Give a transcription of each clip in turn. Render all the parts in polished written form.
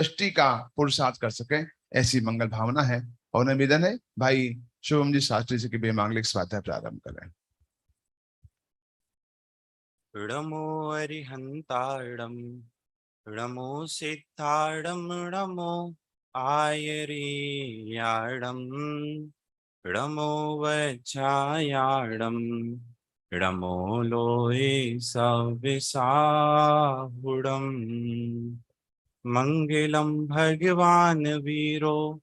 दृष्टि का पुरुषार्थ कर सके, ऐसी मंगल भावना है। और निवेदन है भाई शुभम जी शास्त्री जी के बेमांगलिक स्वाध्याय प्रारंभ करें। नमो अरिहंताड़म, नमो सिद्धाड़म, नमो आयरियाड़म, नमो वज्रायाड़म, नमो लोहे सविसाहुड़म। मंगलम भगवान वीरो,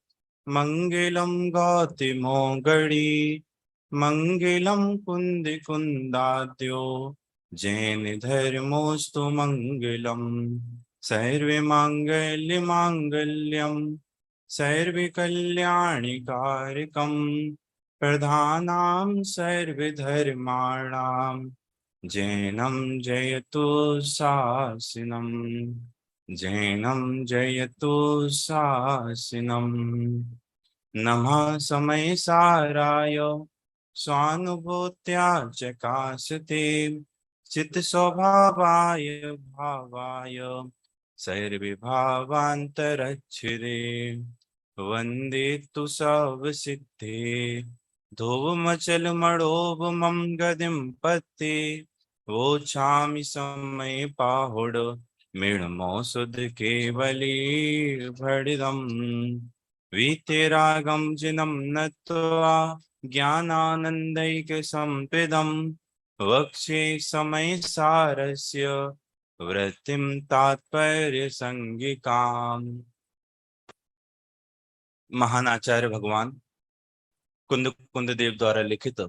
मंगलम गौतमो गणी, मंगलम कुंद कुंदाद्यो, जैन धर्मोस्तु मंगलम। सर्वे मांगल्य मांगल्यम, सर्वे कल्याणि कारकम, प्रधानां सर्वे धर्माणां, जैनं जयतु शासनम, जैनं जयतु शासनम। नमः समय साराय, स्वानुभूत्या चकाशते, चित्त स्वभावाय भावाय, सर्वे भावांतरच्छिदे। वंदे तु सब सिद्धे, धोमचल मणोभ मम गदिम पत्ते, वोछामि समय पाहुड, मृणमो सुध केवली भड़िदम। वीतरागम जिनम नत्वा, ज्ञानानंदैक संपिदम, वक्ष्ये समय सारस्य, वृत्तिम तात्पर्य संगिकाम। महान आचार्य भगवान कुंद कुंद देव द्वारा लिखित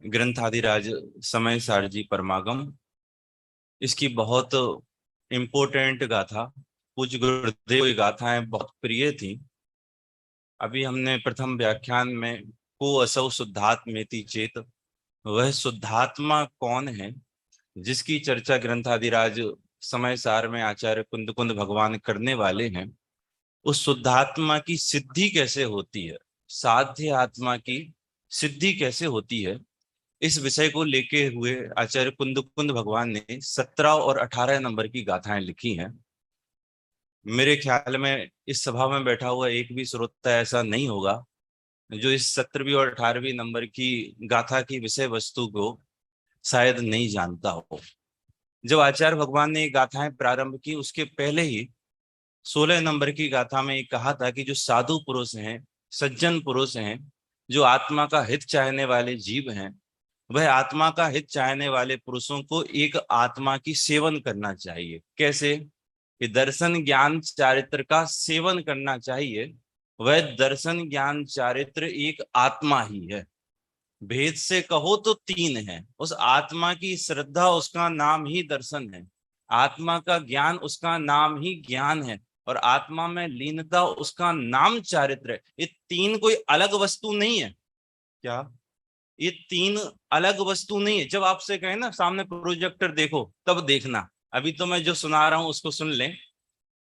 ग्रंथादिराज समय सारजी परमागम, इसकी बहुत इम्पोर्टेंट गाथा, पूज्य गुरुदेव की गाथाएं बहुत प्रिय थी। अभी हमने प्रथम व्याख्यान में को असौ शुद्धात्मेति चेत, वह शुद्धात्मा कौन है, जिसकी चर्चा ग्रंथादिराज समय सार में आचार्य कुंद कुंद भगवान करने वाले हैं। उस शुद्धात्मा की सिद्धि कैसे होती है, साध्य आत्मा की सिद्धि कैसे होती है, इस विषय को लेके हुए आचार्य कुंद कुंद भगवान ने 17 और 18 नंबर की गाथाएं लिखी हैं। मेरे ख्याल में इस सभा में बैठा हुआ एक भी श्रोता ऐसा नहीं होगा जो इस 17वीं और 18वीं नंबर की गाथा की विषय वस्तु को शायद नहीं जानता हो। जब आचार्य भगवान ने ये गाथाएं प्रारंभ की, उसके पहले ही 16 नंबर की गाथा में कहा था कि जो साधु पुरुष हैं, सज्जन पुरुष हैं, जो आत्मा का हित चाहने वाले जीव हैं, वह आत्मा का हित चाहने वाले पुरुषों को एक आत्मा की सेवन करना चाहिए। कैसे? कि दर्शन ज्ञान चारित्र का सेवन करना चाहिए। वह दर्शन ज्ञान चारित्र एक आत्मा ही है। भेद से कहो तो तीन है। उस आत्मा की श्रद्धा, उसका नाम ही दर्शन है। आत्मा का ज्ञान, उसका नाम ही ज्ञान है। और आत्मा में लीनता, उसका नाम चारित्र है। ये तीन कोई अलग वस्तु नहीं है। क्या ये तीन अलग वस्तु नहीं है? जब आपसे कहें ना सामने प्रोजेक्टर देखो, तब देखना। अभी तो मैं जो सुना रहा हूं उसको सुन लें।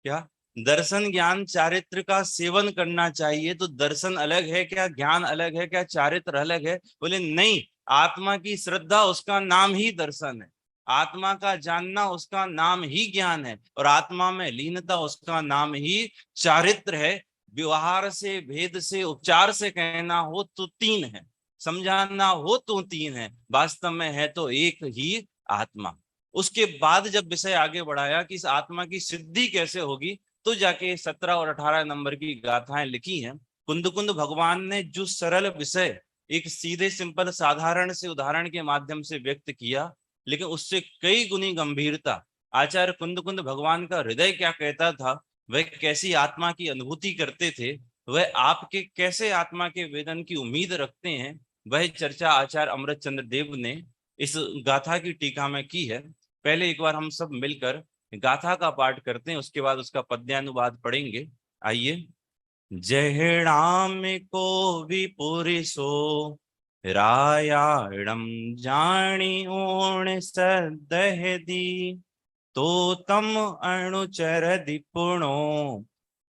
क्या दर्शन ज्ञान चारित्र का सेवन करना चाहिए? तो दर्शन अलग है क्या, ज्ञान अलग है क्या, चारित्र अलग है? बोले नहीं, आत्मा की श्रद्धा, उसका नाम ही दर्शन है। आत्मा का जानना, उसका नाम ही ज्ञान है। और आत्मा में लीनता, उसका नाम ही चारित्र है। व्यवहार से, भेद से, उपचार से कहना हो तो तीन है, समझाना हो तो तीन है, वास्तव में है तो एक ही आत्मा। उसके बाद जब विषय आगे बढ़ाया कि इस आत्मा की सिद्धि कैसे होगी, तो जाके 17 और 18 नंबर की गाथाएं लिखी हैं। कुंद कुंद भगवान ने जो सरल विषय एक सीधे सिंपल साधारण से उदाहरण के माध्यम से व्यक्त किया, लेकिन उससे कई गुनी गंभीरता, आचार्य कुंद कुंद भगवान का हृदय क्या कहता था, वह कैसी आत्मा की अनुभूति करते थे, वह आपके कैसे आत्मा के वेदन की उम्मीद रखते हैं, वह चर्चा आचार्य अमृत चंद्र देव ने इस गाथा की टीका में की है। पहले एक बार हम सब मिलकर गाथा का पाठ करते हैं, उसके बाद उसका पद्यानुवाद पढ़ेंगे। आइए। जहणाम को विपुरिसो, रायाणम जानी ओण सदह दी, तो तम अणुचर दिपुणो,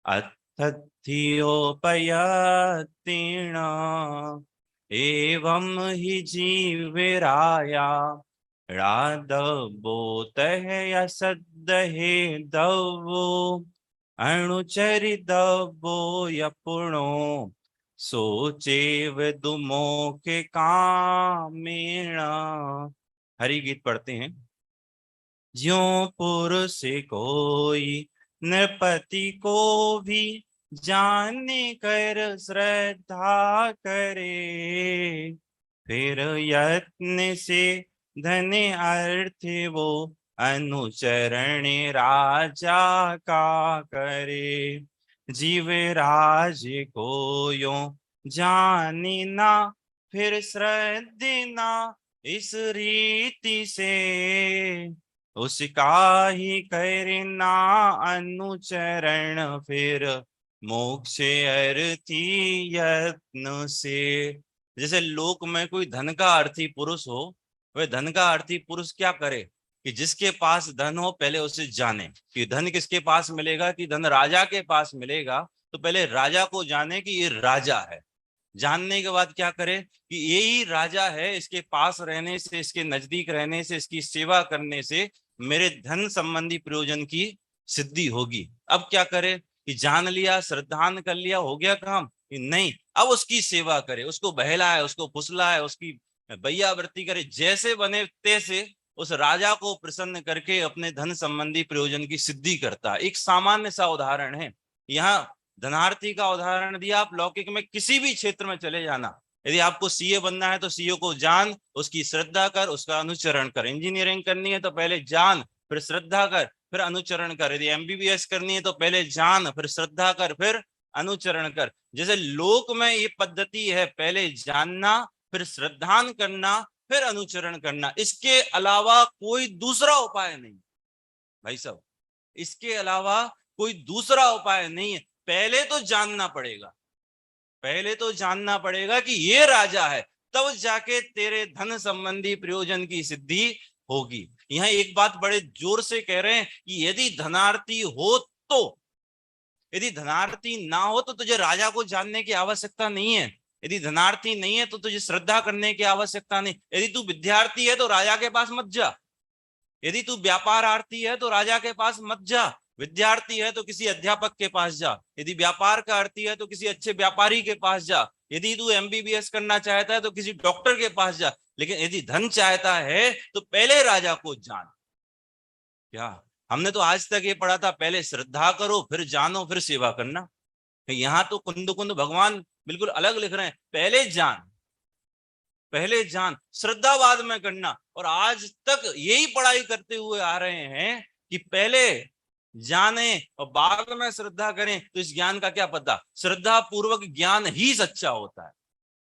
अथत्योपयतीर्ण, एवं ही जीवराया, राधवो तह असदहे दवो, अणुचरित दबो यपुणो सोचे वे दुमो के कामेण। हरि गीत पढ़ते हैं। ज्यों पुरुष कोई नृपति को भी जाने कर श्रद्धा करे, फिर यत्न से धन अर्थ वो अनुचरण राजा का करे। जीव राज को यो जाने ना, फिर श्रद्धे ना इस रीति से, उसका ही करना अनुचरण, फिर मोक्ष अर्थी यत्न से। जैसे लोक में कोई धन का अर्थी पुरुष हो, वह धन का अर्थी पुरुष क्या करे कि जिसके पास धन हो पहले उसे जाने कि धन किसके पास मिलेगा, कि धन राजा के पास मिलेगा, तो पहले राजा को जाने कि ये राजा है। जानने के बाद क्या करे कि यही राजा है, इसके पास रहने से, इसके नजदीक रहने से, इसकी सेवा करने से मेरे धन संबंधी प्रयोजन की सिद्धि होगी। अब क्या करे कि जान लिया, श्रद्धान कर लिया, हो गया काम कि नहीं, अब उसकी सेवा करे, उसको बहलाए, उसको फुसलाए, उसकी बैयावृत्ति करे, जैसे बने तैसे उस राजा को प्रसन्न करके अपने धन संबंधी प्रयोजन की सिद्धि करता है। एक सामान्य सा उदाहरण है। यहाँ धनार्थी का उदाहरण दिया। आप लौकिक में किसी भी क्षेत्र में चले जाना, यदि आपको सीए बनना है तो सीए को जान, उसकी श्रद्धा कर, उसका अनुचरण कर। इंजीनियरिंग करनी है तो पहले जान, फिर श्रद्धा कर, फिर अनुचरण कर। यदि एमबीबीएस करनी है तो पहले जान, फिर श्रद्धा कर, फिर अनुचरण कर। जैसे लोक में ये पद्धति है, पहले जानना, फिर श्रद्धान करना, फिर अनुचरण करना। इसके अलावा कोई दूसरा उपाय नहीं भाई साहब, इसके अलावा कोई दूसरा उपाय नहीं है। पहले तो जानना पड़ेगा, पहले तो जानना पड़ेगा कि ये राजा है, तब जाके तेरे धन संबंधी प्रयोजन की सिद्धि होगी। यहां एक बात बड़े जोर से कह रहे हैं कि यदि धनार्थी हो तो, यदि धनार्थी ना हो तो तुझे राजा को जानने की आवश्यकता नहीं है। यदि धनार्थी नहीं है तो तुझे श्रद्धा करने की आवश्यकता नहीं। यदि तू विद्यार्थी है तो राजा के पास मत जा, यदि तू व्यापारार्थी है तो राजा के पास मत जा, विद्यार्थी है तो किसी अध्यापक के पास जा, यदि व्यापार का अर्थी है तो किसी अच्छे व्यापारी के पास जा, यदि तू एमबीबीएस करना चाहता है तो किसी डॉक्टर के पास जा, लेकिन यदि धन चाहता है तो पहले राजा को जान। क्या हमने तो आज तक ये पढ़ा था, पहले श्रद्धा करो फिर जानो फिर सेवा करना। यहाँ तो कुंद कुंद भगवान बिल्कुल अलग लिख रहे हैं, पहले जान, पहले जान, श्रद्धा बाद में करना। और आज तक यही पढ़ाई करते हुए आ रहे हैं कि पहले जाने और बाद में श्रद्धा करें। तो इस ज्ञान का क्या पता, श्रद्धा पूर्वक ज्ञान ही सच्चा होता है।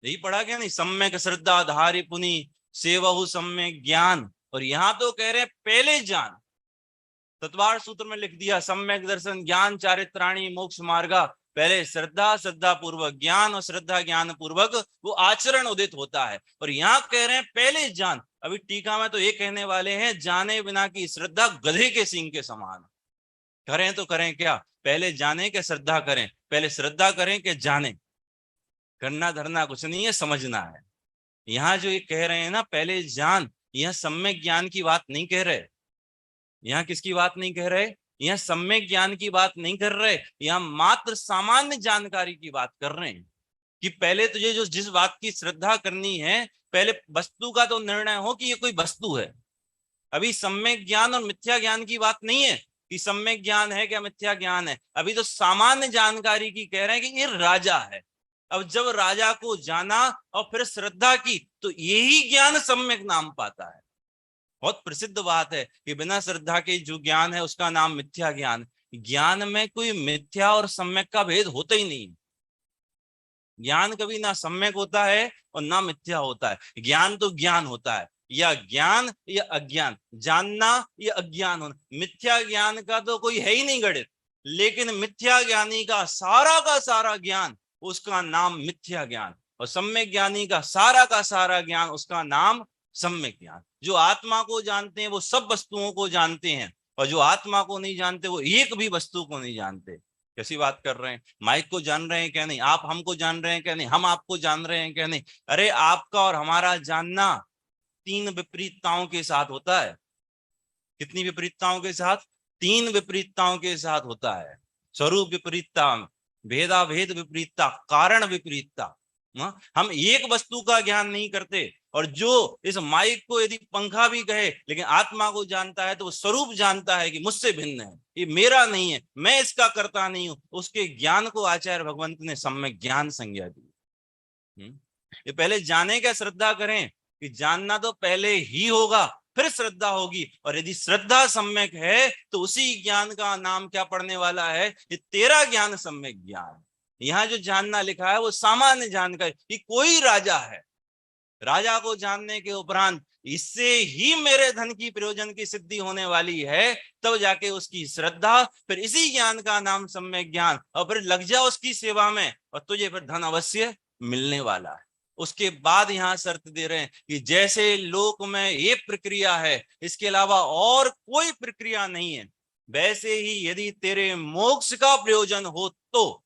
यही पढ़ा क्या नहीं, सम्यक श्रद्धा धारी पुनि सेवहु सम्यक ज्ञान। और यहां तो कह रहे हैं पहले जान। तत्वार सूत्र में लिख दिया सम्यक दर्शन ज्ञान चारित्राणी मोक्ष मार्गा। पहले श्रद्धा, श्रद्धा पूर्वक ज्ञान, और श्रद्धा ज्ञान पूर्वक वो आचरण उदित होता है। और यहाँ कह रहे हैं पहले जान। अभी टीका में तो ये कहने वाले हैं जाने बिना की श्रद्धा गधे के सींग के समान। करें तो करें क्या, पहले जाने के श्रद्धा करें, पहले श्रद्धा करें कि जाने। करना धरना कुछ नहीं है, समझना है। यहाँ जो ये कह रहे हैं ना पहले जान, यह सम्यक ज्ञान की बात नहीं कह रहे। यहाँ किसकी बात नहीं कह रहे, यहाँ सम्यक ज्ञान की बात नहीं कर रहे, यहाँ मात्र सामान्य जानकारी की बात कर रहे हैं कि पहले तुझे जो जिस बात की श्रद्धा करनी है, पहले वस्तु का तो निर्णय हो कि ये कोई वस्तु है। अभी सम्यक ज्ञान और मिथ्या ज्ञान की बात नहीं है कि सम्यक ज्ञान है क्या मिथ्या ज्ञान है। अभी तो सामान्य जानकारी की कह रहे हैं कि ये राजा है। अब जब राजा को जाना और फिर श्रद्धा की तो यही ज्ञान सम्यक नाम पाता है। बहुत प्रसिद्ध बात है कि बिना श्रद्धा के जो ज्ञान है उसका नाम मिथ्या ज्ञान। ज्ञान में कोई मिथ्या और सम्यक का भेद होता ही नहीं। ज्ञान कभी ना सम्यक होता है और ना मिथ्या होता है। ज्ञान तो ज्ञान होता है, या ज्ञान या अज्ञान, जानना या अज्ञान होना। मिथ्या ज्ञान का तो कोई है ही नहीं गणित, लेकिन मिथ्या ज्ञानी का सारा ज्ञान उसका नाम मिथ्या ज्ञान, और सम्यक ज्ञानी का सारा ज्ञान उसका नाम सम्यक ज्ञान। जो आत्मा को जानते हैं वो सब वस्तुओं को जानते हैं, और जो आत्मा को नहीं जानते वो एक भी वस्तु को नहीं जानते। कैसी बात कर रहे हैं, माइक को जान रहे हैं क्या नहीं, आप हमको जान रहे हैं क्या नहीं, हम आपको जान रहे हैं क्या नहीं। अरे आपका और हमारा जानना 3 विपरीतताओं के साथ होता है। कितनी विपरीतताओं के साथ, 3 विपरीतताओं के साथ होता है। स्वरूप विपरीतता, भेदा भेद विपरीतता, कारण विपरीतता। हम एक वस्तु का ज्ञान नहीं करते, और जो इस माइक को यदि पंखा भी कहे लेकिन आत्मा को जानता है तो वो स्वरूप जानता है कि मुझसे भिन्न है, ये मेरा नहीं है, मैं इसका करता नहीं हूं। उसके ज्ञान को आचार्य भगवंत ने सम्यक ज्ञान संज्ञा दी। ये पहले जाने का श्रद्धा करें कि जानना तो पहले ही होगा, फिर श्रद्धा होगी। और यदि श्रद्धा सम्यक है तो उसी ज्ञान का नाम क्या पड़ने वाला है? ये तेरा ज्ञान सम्यक ज्ञान। यहाँ जो जानना लिखा है वो सामान्य जानकारी कि कोई राजा है, राजा को जानने के उपरांत इससे ही मेरे धन की प्रयोजन की सिद्धि होने वाली है, तब जाके उसकी श्रद्धा, फिर इसी ज्ञान का नाम सम्यक ज्ञान, और फिर लग जा उसकी सेवा में और तुझे फिर धन अवश्य मिलने वाला है। उसके बाद यहाँ शर्त दे रहे हैं कि जैसे लोक में ये प्रक्रिया है, इसके अलावा और कोई प्रक्रिया नहीं है, वैसे ही यदि तेरे मोक्ष का प्रयोजन हो तो,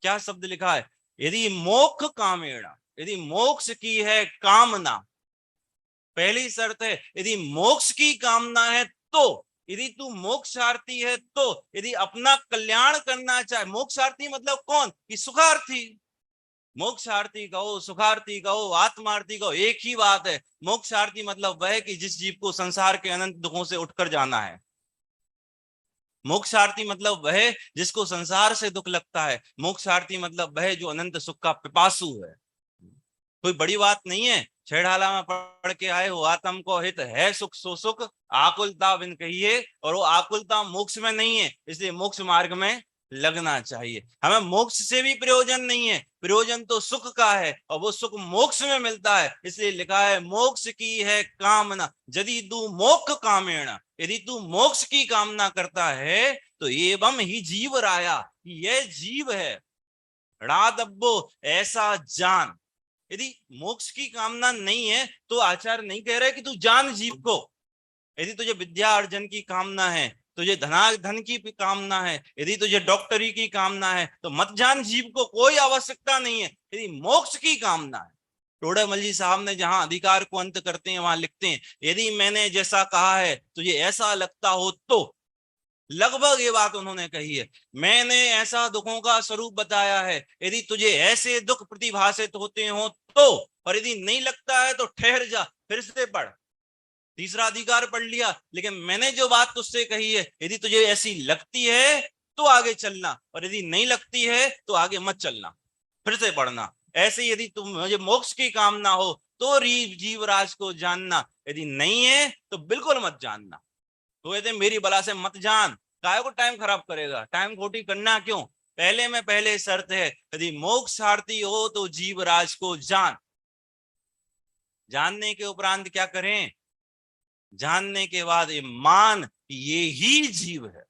क्या शब्द लिखा है? यदि मोक्ष कामेणा, यदि मोक्ष की है कामना, पहली शर्त है यदि मोक्ष की कामना है तो, यदि तू मोक्षार्थी है तो, यदि अपना कल्याण करना चाहे, मोक्षार्थी मतलब कौन? कि सुखार्थी। मोक्षार्थी कहो, सुखार्थी कहो, आत्मार्थी कहो, एक ही बात है। मोक्षार्थी मतलब वह कि जिस जीव को संसार के अनंत दुखों से उठकर जाना है। मोक्षार्थी मतलब वह जिसको संसार से दुख लगता है। मोक्षार्थी मतलब वह जो अनंत सुख का पिपासु है। कोई बड़ी बात नहीं है। छेड़ाला में पढ़ के आए हो, आत्म को हित है सुख सो सुख, आकुलता बिन कहिए, और वो आकुलता मोक्ष में नहीं है, इसलिए मोक्ष मार्ग में लगना चाहिए। हमें मोक्ष से भी प्रयोजन नहीं है, प्रयोजन तो सुख का है, और वो सुख मोक्ष में मिलता है। इसलिए लिखा है मोक्ष की है कामना, यदि तू मोक्ष कामेण, यदि तू मोक्ष की कामना करता है तो एवं ही जीव राया, यह जीव है रादब्बो, ऐसा जान। यदि मोक्ष की कामना नहीं है तो आचार्य नहीं कह रहे कि तू जान जीव को। यदि तुझे विद्या अर्जन की कामना है, तुझे धन की कामना है, यदि तुझे डॉक्टरी की कामना है तो मत जान जीव को, कोई आवश्यकता नहीं है। यदि मोक्ष की कामना है, टोडामल जी साहब ने जहां अधिकार को अंत करते हैं वहां लिखते हैं, यदि मैंने जैसा कहा है तुझे ऐसा लगता हो तो, लगभग ये बात उन्होंने कही है, मैंने ऐसा दुखों का स्वरूप बताया है, यदि तुझे ऐसे दुख प्रतिभाषित होते हो तो, और यदि नहीं लगता है तो ठहर जा, फिर से पढ़। तीसरा अधिकार पढ़ लिया, लेकिन मैंने जो बात तुझसे कही है, यदि तुझे ऐसी लगती है तो आगे चलना, और यदि नहीं लगती है तो आगे मत चलना, फिर से पढ़ना। ऐसे यदि तुम मुझे मोक्ष की कामना हो तो जीवराज को जानना, यदि नहीं है तो बिल्कुल मत जानना। तो कहते मेरी बला से मत जान, काय को टाइम खराब करेगा, टाइम खोटी करना क्यों? पहले में पहले शर्त है यदि मोक्षार्थी हो तो जीवराज को जान। जानने के उपरांत क्या करें? जानने के बाद ये मान ये ही जीव है।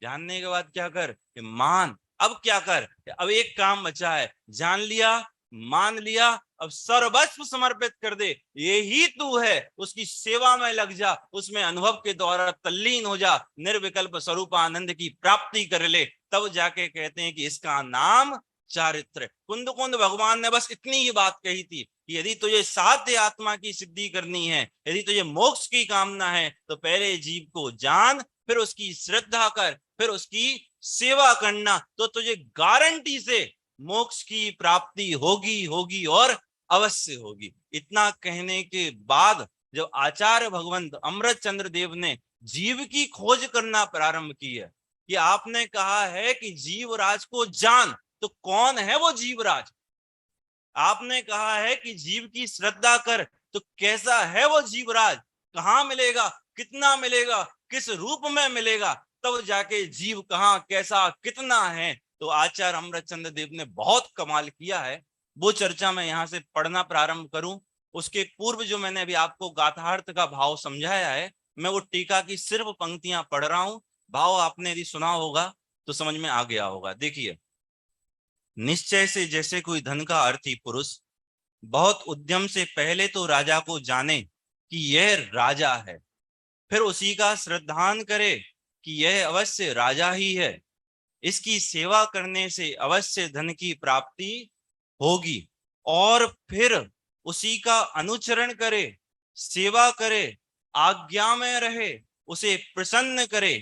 जानने के बाद क्या कर? ये मान। अब क्या कर? अब एक काम बचा है, जान लिया, मान लिया, अब सर्वस्व समर्पित कर दे, ये ही तू है, उसकी सेवा में लग जा, उसमें अनुभव के द्वारा तल्लीन हो जा, निर्विकल्प स्वरूप आनंद की प्राप्ति कर ले, तब जाके कहते हैं कि इसका नाम चारित्र। कुंद कुंद भगवान ने बस इतनी ही बात कही थी कि यदि तुझे साध्य आत्मा की सिद्धि करनी है, यदि तुझे मोक्ष की कामना है तो पहले जीव को जान, फिर उसकी श्रद्धा कर, फिर उसकी सेवा करना, तो तुझे गारंटी से मोक्ष की प्राप्ति होगी होगी और अवश्य होगी। इतना कहने के बाद जब आचार्य भगवंत अमृत चंद्र देव ने जीव की खोज करना प्रारंभ की है, कि आपने कहा है कि जीवराज को जान, तो कौन है वो जीवराज? आपने कहा है कि जीव की श्रद्धा कर, तो कैसा है वो जीवराज? कहाँ मिलेगा, कितना मिलेगा, किस रूप में मिलेगा, तब जाके जीव कहाँ, कैसा, कितना है। तो आचार्य अमृतचंद्र देव ने बहुत कमाल किया है, वो चर्चा मैं यहाँ से पढ़ना प्रारंभ करूं उसके पूर्व जो मैंने अभी आपको गाथार्थ का भाव समझाया है, मैं वो टीका की सिर्फ पंक्तियां पढ़ रहा हूं। भाव आपने यदि सुना होगा तो समझ में आ गया होगा। देखिए, निश्चय से जैसे कोई धन का अर्थी पुरुष बहुत उद्यम से पहले तो राजा को जाने कि यह राजा है, फिर उसी का श्रद्धान करे कि यह अवश्य राजा ही है, इसकी सेवा करने से अवश्य धन की प्राप्ति होगी, और फिर उसी का अनुचरण करे, सेवा करे, आज्ञा में रहे, उसे प्रसन्न करे।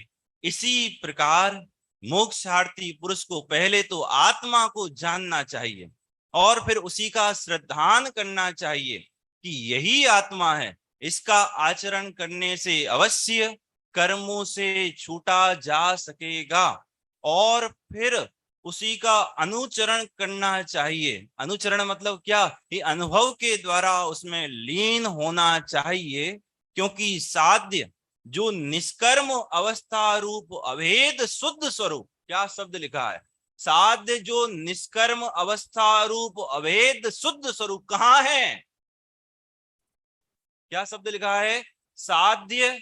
इसी प्रकार मोक्षार्थी पुरुष को पहले तो आत्मा को जानना चाहिए और फिर उसी का श्रद्धान करना चाहिए कि यही आत्मा है। इसका आचरण करने से अवश्य कर्मों से छूटा जा सकेगा और फिर उसी का अनुचरण करना चाहिए। अनुचरण मतलब क्या? ये अनुभव के द्वारा उसमें लीन होना चाहिए, क्योंकि साध्य जो निष्कर्म अवस्था रूप अभेद शुद्ध स्वरूप, क्या शब्द लिखा है? साध्य जो निष्कर्म अवस्था रूप अभेद शुद्ध स्वरूप कहाँ है? क्या शब्द लिखा है? साध्य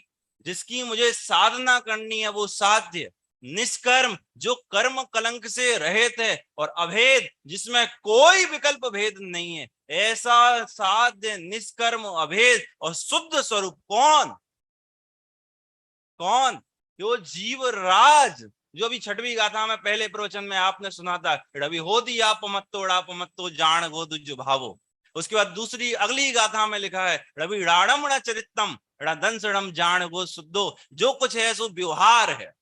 जिसकी मुझे साधना करनी है वो साध्य, निष्कर्म जो कर्म कलंक से रहित है, और अभेद जिसमें कोई विकल्प भेद नहीं है, ऐसा साध्य निष्कर्म अभेद और शुद्ध स्वरूप कौन? कौन? जो जीवराज, जो अभी छठवीं गाथा में पहले प्रवचन में आपने सुना था, रवि हो दिया पमत्तो जान गो दुज भावो। उसके बाद दूसरी अगली गाथा में लिखा है रवि राणम ण चरितम रणदंसड़म जान गो शुद्धो। जो कुछ है सो व्यवहार है,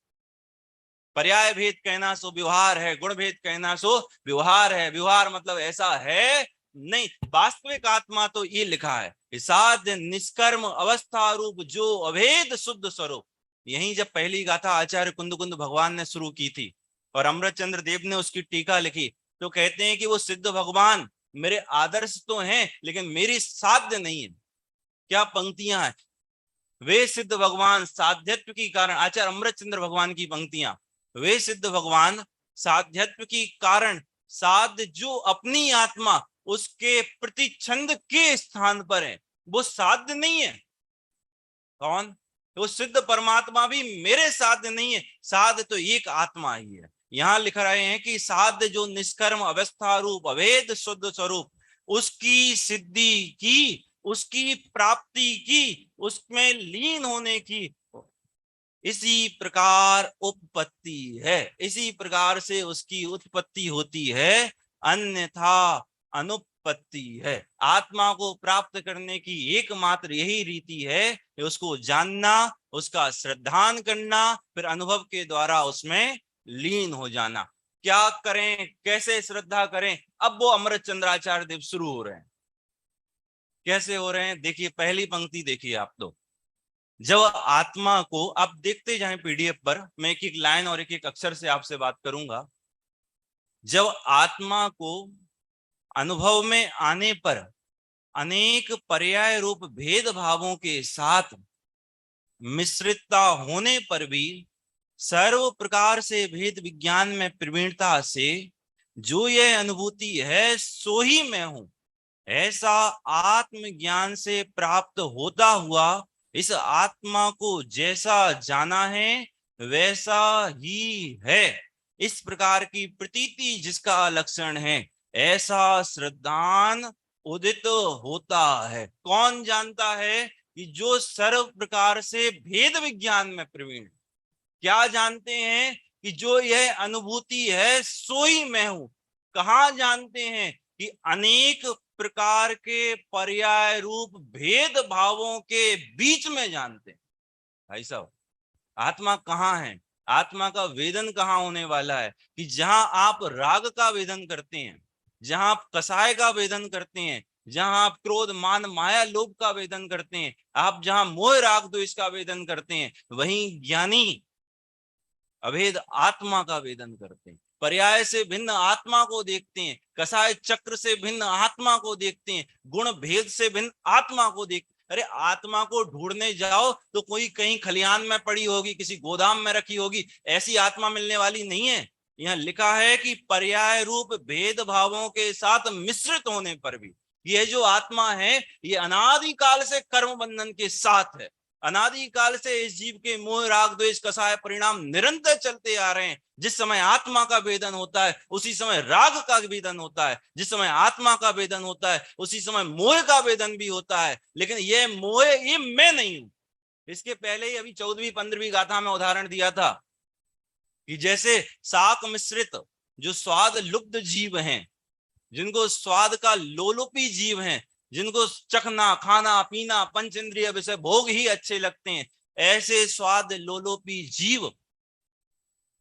पर्याय भेद कहना सो व्यवहार है, गुण भेद कहना सो व्यवहार है। व्यवहार मतलब ऐसा है नहीं, वास्तविक आत्मा तो ये लिखा है साध्य निष्कर्म अवस्था रूप जो अभेद शुद्ध स्वरूप। यही जब पहली गाथा आचार्य कुंद भगवान ने शुरू की थी और अमृतचंद्र देव ने उसकी टीका लिखी, तो कहते हैं कि वो सिद्ध भगवान मेरे आदर्श तो हैं लेकिन मेरी साध्य नहीं है। क्या पंक्तियां हैं? वे सिद्ध भगवान साध्यत्व की कारण, आचार्य अमृतचंद्र भगवान की पंक्तियां, वे सिद्ध भगवान साध्यत्व की कारण साध्य जो अपनी आत्मा उसके प्रतिछंद के स्थान पर है, वो साध्य नहीं है। कौन? वो सिद्ध परमात्मा भी मेरे साध्य नहीं है, साध्य तो एक आत्मा ही है। यहां लिख रहे हैं कि साध्य जो निष्कर्म अवस्था रूप अभेद शुद्ध स्वरूप, उसकी सिद्धि की, उसकी प्राप्ति की, उसमें लीन होने की इसी प्रकार उत्पत्ति है। इसी प्रकार से उसकी उत्पत्ति होती है, अन्यथा अनुपत्ति है। आत्मा को प्राप्त करने की एकमात्र यही रीति है कि उसको जानना, उसका श्रद्धान करना, फिर अनुभव के द्वारा उसमें लीन हो जाना। क्या करें, कैसे श्रद्धा करें? अब वो अमृत चंद्राचार्य देव शुरू हो रहे हैं। कैसे हो रहे हैं? देखिए पहली पंक्ति देखिए आप। तो जब आत्मा को आप देखते जाएं पीडीएफ पर, मैं एक एक लाइन और एक एक अक्षर से आपसे बात करूंगा। जब आत्मा को अनुभव में आने पर अनेक पर्याय रूप भेद भावों के साथ मिश्रितता होने पर भी सर्व प्रकार से भेद विज्ञान में प्रवीणता से जो यह अनुभूति है सो ही मैं हूं, ऐसा आत्मज्ञान से प्राप्त होता हुआ इस आत्मा को जैसा जाना है वैसा ही है, इस प्रकार की प्रतीति जिसका लक्षण है, ऐसा श्रद्धान उदित होता है। कौन जानता है? कि जो सर्व प्रकार से भेद विज्ञान में प्रवीण। क्या जानते हैं? कि जो यह अनुभूति है सो ही मैं हूं। कहाँ जानते हैं? कि अनेक प्रकार के पर्याय रूप भेद भावों के बीच में जानते हैं। भाई साहब, आत्मा कहाँ है? आत्मा का वेदन कहाँ होने वाला है? कि जहां आप राग का वेदन करते हैं, जहां आप कसाय का वेदन करते हैं, जहां आप क्रोध मान माया लोभ का वेदन करते हैं, आप जहां मोह राग द्वेष का वेदन करते हैं, वहीं ज्ञानी अभेद आत्मा का वेदन करते हैं। पर्याय से भिन्न आत्मा को देखते हैं, कसाय चक्र से भिन्न आत्मा को देखते हैं, गुण भेद से भिन्न आत्मा को देखते हैं। अरे आत्मा को ढूंढने जाओ तो कोई कहीं खलियान में पड़ी होगी, किसी गोदाम में रखी होगी, ऐसी आत्मा मिलने वाली नहीं है। यहाँ लिखा है कि पर्याय रूप भेद भावों के साथ मिश्रित होने पर भी यह जो आत्मा है ये अनादिकाल से कर्म बंधन के साथ है। अनादिकाल से इस जीव के मोह राग द्वेष कसाय परिणाम निरंतर चलते आ रहे हैं। जिस समय आत्मा का वेदन होता है उसी समय राग का वेदन होता है, जिस समय आत्मा का वेदन होता है उसी समय मोह का वेदन भी होता है। लेकिन ये मोह, ये मैं नहीं हूं। इसके पहले ही अभी 14वीं 15वीं गाथा में उदाहरण दिया था कि जैसे शाक मिश्रित जो स्वाद लुब्ध जीव हैं, जिनको स्वाद का लोलुपी जीव हैं, जिनको चखना खाना पीना पंच इंद्रिय विषय भोग ही अच्छे लगते हैं, ऐसे स्वाद लोलोपी जीव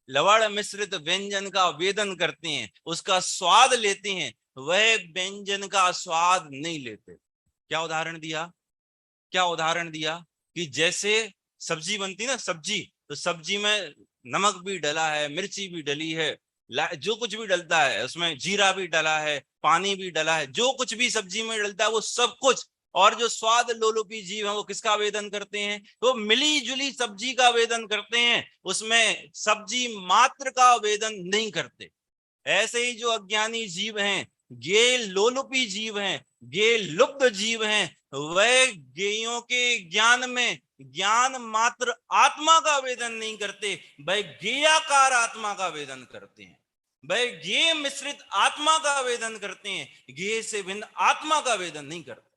लवण मिश्रित व्यंजन का वेदन करते हैं, उसका स्वाद लेते हैं, वह व्यंजन का स्वाद नहीं लेते। क्या उदाहरण दिया, क्या उदाहरण दिया कि जैसे सब्जी बनती ना, सब्जी, तो सब्जी में नमक भी डला है, मिर्ची भी डली है, जो कुछ भी डलता है उसमें जीरा भी डला है, पानी भी डला है, जो कुछ भी सब्जी में डलता है वो सब कुछ। और जो स्वाद लोलुपी जीव है वो किसका वेदन करते हैं, तो मिली जुली सब्जी का वेदन करते हैं, उसमें सब्जी मात्र का वेदन नहीं करते। ऐसे ही जो अज्ञानी जीव हैं, ये लोलुपी जीव हैं, ये लुप्त जीव हैं, वह गेयों के ज्ञान में ज्ञान मात्र आत्मा का वेदन नहीं करते, वह गेयाकार आत्मा का वेदन करते हैं, वह गे मिश्रित आत्मा का वेदन करते हैं, गे से भिन्न आत्मा का वेदन नहीं करते।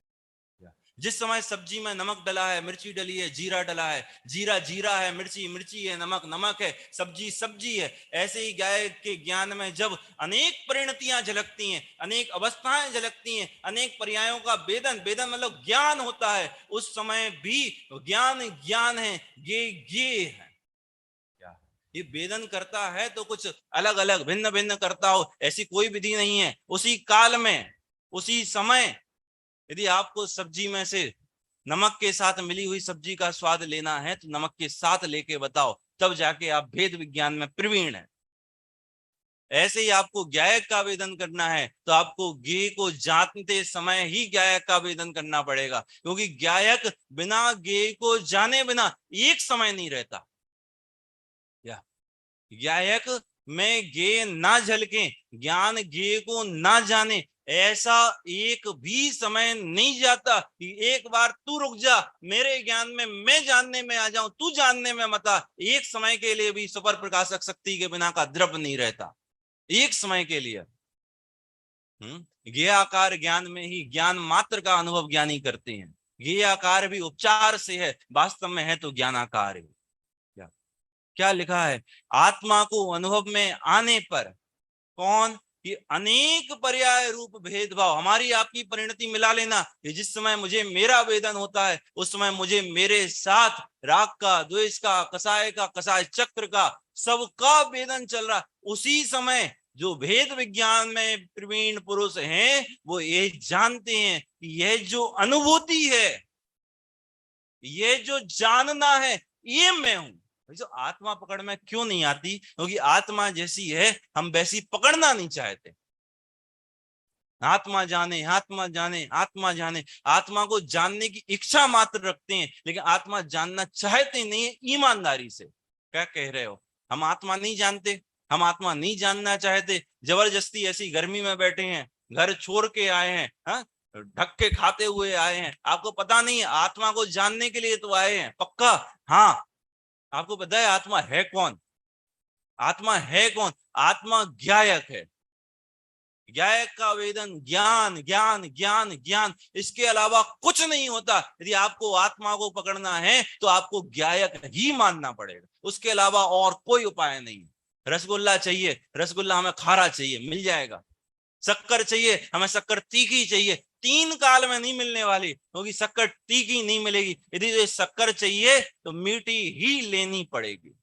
जिस समय सब्जी में नमक डला है, मिर्ची डली है, जीरा डला है, जीरा जीरा है, मिर्ची मिर्ची है, नमक नमक है, सब्जी सब्जी है, ऐसे ही गाय के ज्ञान में जब अनेक परिणतियां झलकती हैं, अनेक अवस्थाएं झलकती हैं, अनेक पर्यायों का वेदन, वेदन मतलब ज्ञान होता है, उस समय भी ज्ञान ज्ञान है, ये है। क्या ये वेदन करता है तो कुछ अलग अलग भिन्न भिन्न करता हो, ऐसी कोई विधि नहीं है। उसी काल में, उसी समय यदि आपको सब्जी में से नमक के साथ मिली हुई सब्जी का स्वाद लेना है तो नमक के साथ लेके बताओ, तब जाके आप भेद विज्ञान में प्रवीण हैं। ऐसे ही आपको ज्ञायक का वेदन करना है तो आपको गे को जानते समय ही ज्ञायक का वेदन करना पड़ेगा, क्योंकि ज्ञायक बिना गे को जाने बिना एक समय नहीं रहता। या ज्ञायक में गे ना झलके, ज्ञान गे को ना जाने, ऐसा एक भी समय नहीं जाता कि एक बार तू रुक जा, मेरे ज्ञान में मैं जानने में आ जाऊं, तू जानने में मत आ। एक समय के लिए भी सुपर प्रकाशक शक्ति के बिना का द्रव नहीं रहता, एक समय के लिए। ज्ञेयाकार ज्ञान में ही ज्ञान मात्र का अनुभव ज्ञानी करते हैं। ज्ञेयाकार भी उपचार से है, वास्तव में है तो ज्ञानाकार है। क्या लिखा है, आत्मा को अनुभव में आने पर कौन, कि अनेक पर्याय रूप भेदभाव, हमारी आपकी परिणति मिला लेना, कि जिस समय मुझे मेरा वेदन होता है उस समय मुझे मेरे साथ राग का, द्वेष का, कसाय चक्र का, सबका वेदन चल रहा। उसी समय जो भेद विज्ञान में प्रवीण पुरुष हैं वो ये जानते हैं कि यह जो अनुभूति है, ये जो जानना है, ये मैं हूं। जो आत्मा पकड़ में क्यों नहीं आती, क्योंकि आत्मा जैसी है हम वैसी पकड़ना नहीं चाहते। आत्मा जाने, आत्मा जाने, आत्मा जाने, आत्मा को जानने की इच्छा मात्र रखते हैं, लेकिन आत्मा जानना चाहते नहीं है ईमानदारी से। क्या कह रहे हो, हम आत्मा नहीं जानते, हम आत्मा नहीं जानना चाहते, जबरदस्ती ऐसी गर्मी में बैठे हैं, घर छोड़ के आए हैं, हाँ ढक के खाते हुए आए हैं, आपको पता नहीं है आत्मा को जानने के लिए तो आए हैं पक्का। हाँ, आपको पता है आत्मा है कौन, आत्मा है कौन, आत्मा ज्ञायक है। ज्ञायक का वेदन ज्ञान ज्ञान ज्ञान ज्ञान, इसके अलावा कुछ नहीं होता। यदि आपको आत्मा को पकड़ना है तो आपको ज्ञायक ही मानना पड़ेगा, उसके अलावा और कोई उपाय नहीं। रसगुल्ला चाहिए, रसगुल्ला हमें खारा चाहिए, मिल जाएगा। शक्कर चाहिए, हमें शक्कर तीखी चाहिए, 3 काल में नहीं मिलने वाली, क्योंकि शक्कर तीखी नहीं मिलेगी। यदि तो शक्कर चाहिए तो मीठी ही लेनी पड़ेगी।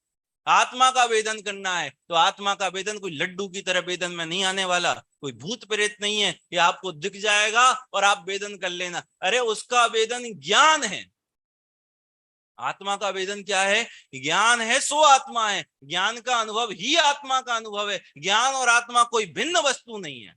आत्मा का वेदन करना है तो आत्मा का वेदन कोई लड्डू की तरह वेदन में नहीं आने वाला, कोई भूत प्रेत नहीं है कि आपको दिख जाएगा और आप वेदन कर लेना। अरे उसका वेदन ज्ञान है। आत्मा का वेदन क्या है, ज्ञान है सो आत्मा है, ज्ञान का अनुभव ही आत्मा का अनुभव है। ज्ञान और आत्मा कोई भिन्न वस्तु नहीं है,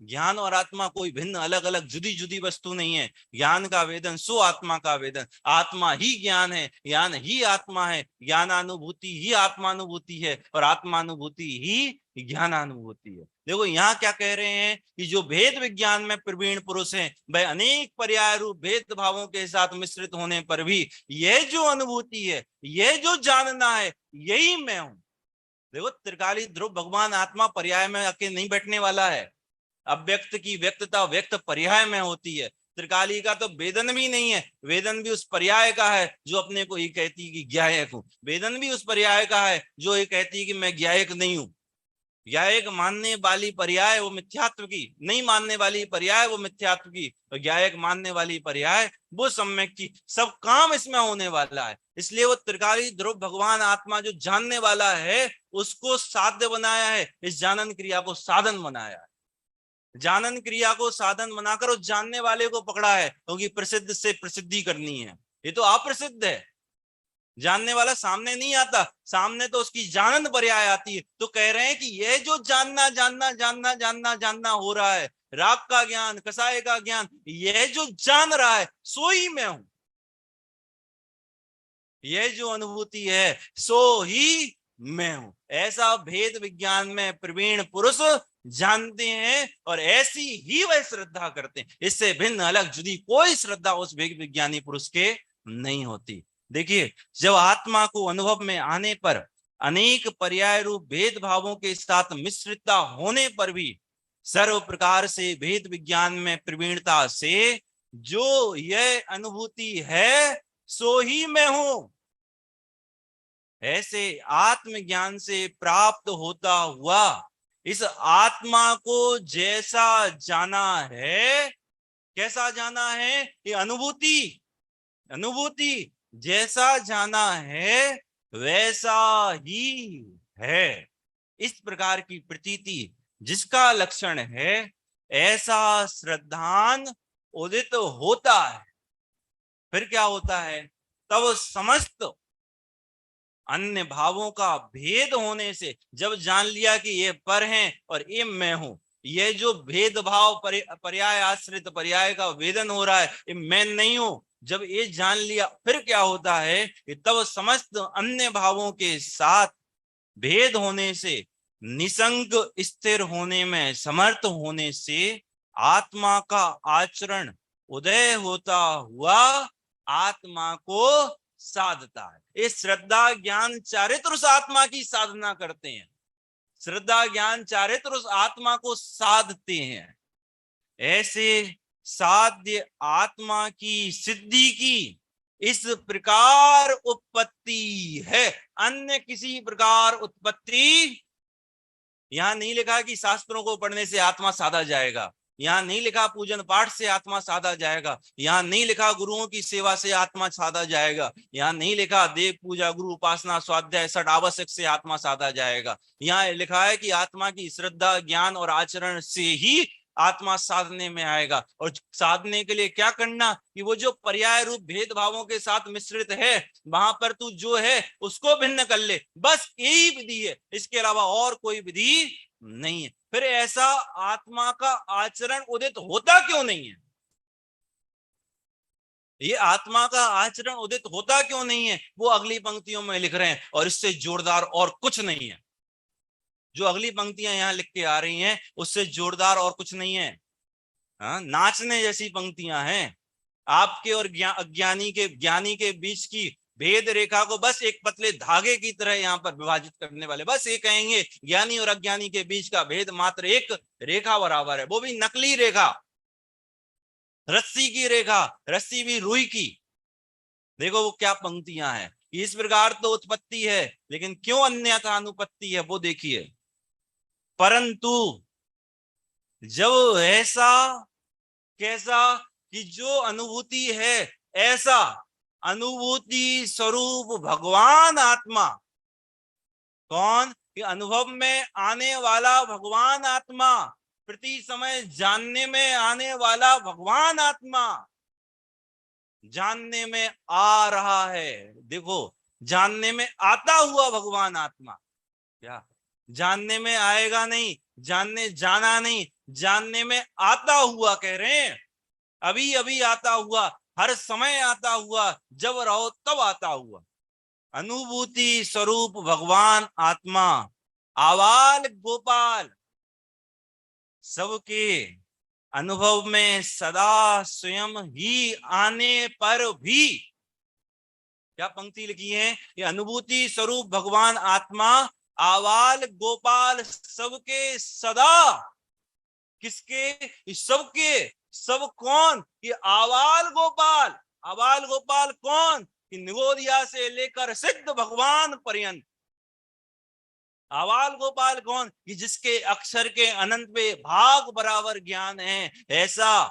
ज्ञान और आत्मा कोई भिन्न अलग अलग जुदी जुदी वस्तु नहीं है। ज्ञान का वेदन सो आत्मा का वेदन, आत्मा ही ज्ञान है, ज्ञान ही आत्मा है, ज्ञानानुभूति ही आत्मानुभूति है और आत्मानुभूति ही ज्ञानानुभूति है। देखो यहाँ क्या कह रहे हैं कि जो भेद विज्ञान में प्रवीण पुरुष हैं वह अनेक पर्याय रूप भेद भावों के साथ मिश्रित होने पर भी यह जो अनुभूति है, यह जो जानना है, यही मैं हूं। देखो त्रिकाली ध्रुव भगवान आत्मा पर्याय में आके नहीं बैठने वाला है। अव्यक्त की व्यक्तता व्यक्त पर्याय में होती है। त्रिकाली का तो वेदन भी नहीं है, वेदन भी उस पर्याय का है जो अपने को ये कहती है कि ज्ञायक हूं। वेदन भी उस पर्याय का है जो ये कहती है कि मैं ज्ञायक नहीं हूं। ज्ञायक मानने वाली पर्याय वो मिथ्यात्व की, नहीं मानने वाली पर्याय वो मिथ्यात्व की, और ज्ञायक मानने वाली पर्याय वो सम्यक की। सब काम इसमें होने वाला है। इसलिए वो त्रिकाली ध्रुव भगवान आत्मा जो जानने वाला है उसको साध्य बनाया है, इस जानन क्रिया को साधन बनाया है। जानन क्रिया को साधन बनाकर उस जानने वाले को पकड़ा है, क्योंकि प्रसिद्ध से प्रसिद्धि करनी है। ये तो अप्रसिद्ध है, जानने वाला सामने नहीं आता, सामने तो उसकी जानन पर्याय आती है। तो कह रहे हैं कि यह जो जानना जानना जानना जानना जानना हो रहा है, राग का ज्ञान, कसाय का ज्ञान, यह जो जान रहा है सो ही मैं हूं। यह जो अनुभूति है सो ही मैं हूं, ऐसा भेद विज्ञान में प्रवीण पुरुष जानते हैं और ऐसी ही वह श्रद्धा करते हैं। इससे भिन्न अलग जुदी कोई श्रद्धा उस भेद विज्ञानी पुरुष के नहीं होती। देखिए, जब आत्मा को अनुभव में आने पर अनेक पर्याय रूप भेदभावों के साथ मिश्रितता होने पर भी सर्व प्रकार से भेद विज्ञान में प्रवीणता से जो यह अनुभूति है सो ही मैं हूं, ऐसे आत्मज्ञान से प्राप्त होता हुआ इस आत्मा को जैसा जाना है, कैसा जाना है, ये अनुभूति जैसा जाना है वैसा ही है। इस प्रकार की प्रतीति जिसका लक्षण है, ऐसा श्रद्धान उदित होता है। फिर क्या होता है, तब समस्त अन्य भावों का भेद होने से, जब जान लिया कि ये पर हैं और ये मैं हूं, ये जो भेदभाव पर्याय आश्रित पर्याय का वेदन हो रहा है, ये मैं नहीं हूं, जब ये जान लिया फिर क्या होता है कि तब समस्त अन्य भावों के साथ भेद होने से, निसंग स्थिर होने में समर्थ होने से आत्मा का आचरण उदय होता हुआ आत्मा को साधता है। इस श्रद्धा ज्ञान चारित्र उस आत्मा की साधना करते हैं, श्रद्धा ज्ञान चारित्र उस आत्मा को साधते हैं। ऐसे साध्य आत्मा की सिद्धि की इस प्रकार उत्पत्ति है, अन्य किसी प्रकार उत्पत्ति यहां नहीं लिखा कि शास्त्रों को पढ़ने से आत्मा साधा जाएगा, यहां नहीं लिखा पूजन पाठ से आत्मा साधा जाएगा, यहां नहीं लिखा गुरुओं की सेवा से आत्मा साधा जाएगा, यहां नहीं लिखा देव पूजा गुरु उपासना स्वाध्याय षट आवश्यक से आत्मा साधा जाएगा। यहां लिखा है कि आत्मा की श्रद्धा ज्ञान और आचरण से ही आत्मा साधने में आएगा। और साधने के लिए क्या करना कि वो जो पर्याय रूप भेदभावों के साथ मिश्रित है वहां पर तू जो है उसको भिन्न कर ले, बस यही विधि है, इसके अलावा और कोई विधि नहीं है। फिर ऐसा आत्मा का आचरण उदित होता क्यों नहीं है, ये आत्मा का आचरण उदित होता क्यों नहीं है, वो अगली पंक्तियों में लिख रहे हैं और इससे जोरदार और कुछ नहीं है। जो अगली पंक्तियां यहां लिख के आ रही हैं उससे जोरदार और कुछ नहीं है। नाचने जैसी पंक्तियां हैं। आपके और अज्ञानी के ज्ञानी के बीच की भेद रेखा को बस एक पतले धागे की तरह यहाँ पर विभाजित करने वाले, बस ये कहेंगे ज्ञानी और अज्ञानी के बीच का भेद मात्र एक रेखा बराबर है, वो भी नकली रेखा, रस्सी की रेखा, रस्सी भी रुई की। देखो वो क्या पंक्तियां हैं, इस प्रकार तो उत्पत्ति है लेकिन क्यों अन्यथा अनुपत्ति है वो देखिए। परंतु जब ऐसा कैसा कि जो अनुभूति है ऐसा अनुभूति स्वरूप भगवान आत्मा, कौन, कि अनुभव में आने वाला भगवान आत्मा, प्रति समय जानने में आने वाला भगवान आत्मा जानने में आ रहा है। देखो, जानने में आता हुआ भगवान आत्मा, क्या जानने में आएगा नहीं, जानने जाना नहीं, जानने में आता हुआ कह रहे हैं, अभी अभी आता हुआ, हर समय आता हुआ, जब रहो तब आता हुआ। अनुभूति स्वरूप भगवान आत्मा आवाल गोपाल सबके अनुभव में सदा स्वयं ही आने पर भी, क्या पंक्ति लिखी है, ये अनुभूति स्वरूप भगवान आत्मा आवाल गोपाल सबके सदा, किसके, सबके, सब कौन, ये आवाल गोपाल। आवाल गोपाल कौन, कि निगोदिया से लेकर सिद्ध भगवान पर्यंत। आवाल गोपाल कौन, कि जिसके अक्षर के अनंत पे भाग बराबर ज्ञान है, ऐसा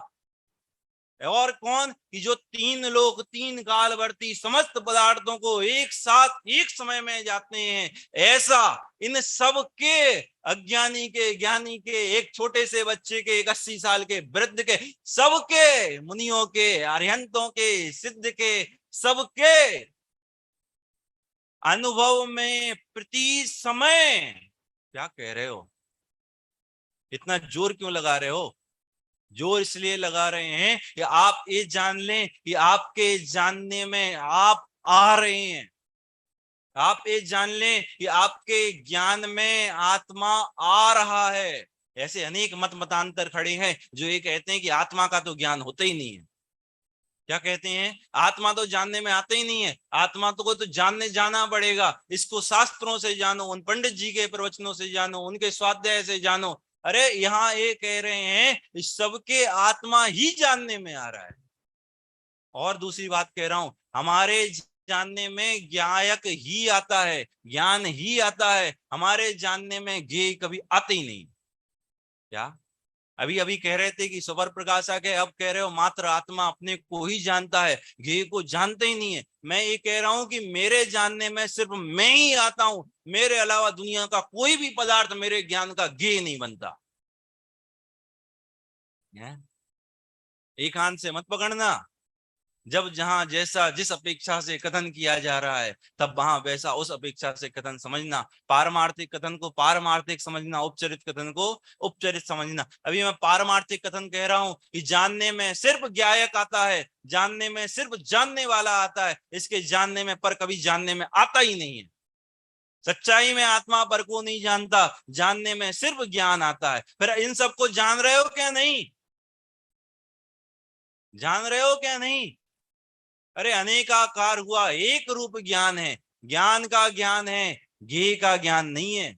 और कौन कि जो तीन लोक तीन कालवर्ती समस्त पदार्थों को एक साथ एक समय में जाते हैं, ऐसा इन सब के, अज्ञानी के, ज्ञानी के, एक छोटे से बच्चे के, एक 80 साल के वृद्ध के, सबके, मुनियों के, अरिहंतों के, सिद्ध के, सबके अनुभव में प्रति समय। क्या कह रहे हो? इतना जोर क्यों लगा रहे हो? जोर इसलिए लगा रहे हैं कि आप ये जान लें कि आपके जानने में आप आ रहे हैं। आप ये जान लें कि आपके ज्ञान में आत्मा आ रहा है। ऐसे अनेक मत मतांतर खड़े हैं जो ये कहते हैं कि आत्मा का तो ज्ञान होता ही नहीं है। क्या कहते हैं? आत्मा तो जानने में आता ही नहीं है, आत्मा को तो जानने जाना पड़ेगा, इसको शास्त्रों से जानो, उन पंडित जी के प्रवचनों से जानो, उनके स्वाध्याय से जानो। अरे यहाँ ये कह रहे हैं सबके आत्मा ही जानने में आ रहा है। और दूसरी बात कह रहा हूं, हमारे जानने में ज्ञायक ही आता है, ज्ञान ही आता है, हमारे जानने में ज्ञेय कभी आते ही नहीं। क्या अभी अभी कह रहे थे कि स्वर प्रकाशक है, अब कह रहे हो मात्र आत्मा अपने को ही जानता है, ज्ञेय को जानते ही नहीं है। मैं ये कह रहा हूं कि मेरे जानने में सिर्फ मैं ही आता हूं, मेरे अलावा दुनिया का कोई भी पदार्थ मेरे ज्ञान का ज्ञेय नहीं बनता। एक हाथ से मत पकड़ना। जब जहां जैसा जिस अपेक्षा से कथन किया जा रहा है, तब वहां वैसा उस अपेक्षा से कथन समझना। पारमार्थिक कथन को पारमार्थिक समझना, उपचरित कथन को उपचरित समझना। अभी मैं पारमार्थिक कथन कह रहा हूं कि जानने में सिर्फ ज्ञायक आता है, जानने में सिर्फ जानने वाला आता है, इसके जानने में पर कभी जानने में आता ही नहीं है। सच्चाई में आत्मा पर को नहीं जानता, जानने में सिर्फ ज्ञान आता है। फिर इन सबको जान रहे हो क्या? नहीं जान रहे हो क्या? नहीं। अरे अनेकाकार हुआ, एक रूप ज्ञान है, ज्ञान का ज्ञान है, ज्ञेय का ज्ञान नहीं है।